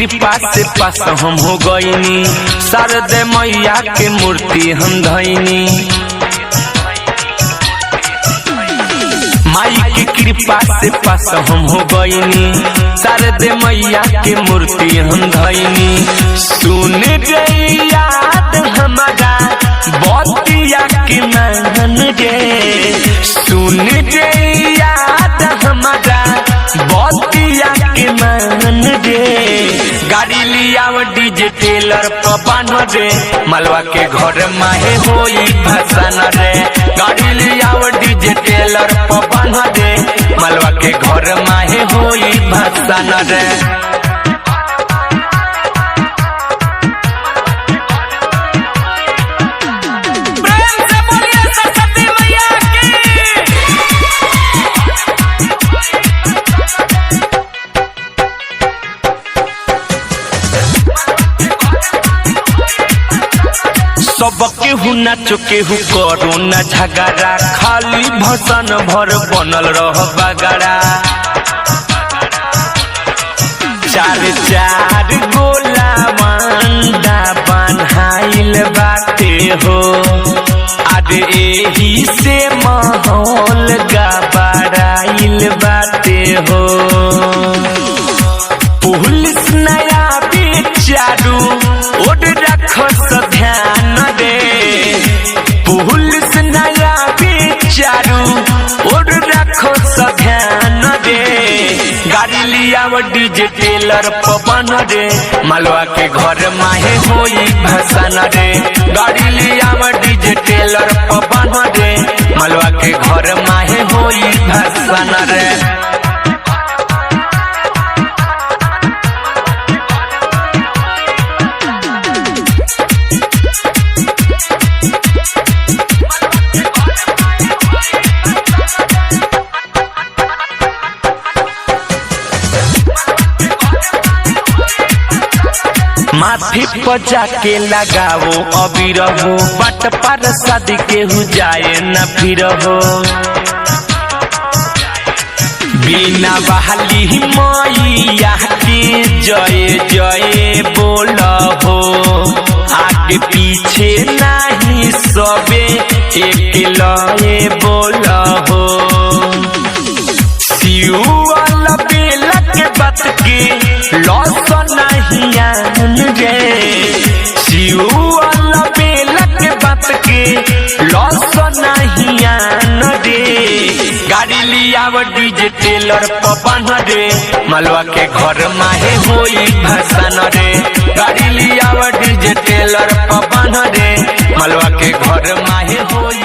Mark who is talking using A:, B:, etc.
A: कृपा से पास हम हो गईनी, शारदे मैया के मूर्ति हम धइनी। माई की कृपा से पास हम हो गईनी, शारदे मैया के मूर्ति हम धइनी। सुन रे याद हमारा बतिया के मन रे, सुन रे याद हमारा बतिया के मन रे। गाड़ी लिया डीजे टेलर पपान रे, मलवा के घर माहे होई भसान रे। गाड़ी लिया डीजे टेलर पपान रे, मलवा के घर माहे होई भसान रे। सबके हु नाचो के हु करो न झगड़ा, खाली भसन भर बनल रह बगड़ा। चार चार गोला मंडा बन्हाइल बाटे हो, आज एही से माहौल गबड़ाइल बाटे हो। पुलिस नया बेचारू ओड रखो ध्यान रे, पुलिस नया बेचारू ओड रखो ध्यान रे। गाड़ी लिया डीजे टेलर पवन रे, मलवा के घर माहे होई भसान रे। गाड़ी लिया डीजे टेलर पवन रे, मलवा के घर माहे होई भसान रे। माथी पर जाके लगाओ अबीर हो, बट पर शादी के हो जाए न फिर हो। बिना बहाली मैया के जय जय बोल हो, आगे पीछे नहीं सबे एक लय बोल हो। सियुअल बेला के बात के लॉस नहीं आन रे, सियुअल बेला के बात के लॉस नहीं आन रे। गाड़ी लिया डीजे टेलर पवन रे, मलवा के घर माहे होई भसान रे। गाड़ी लिया डीजे टेलर पवन रे, मलवा के घर माहे होई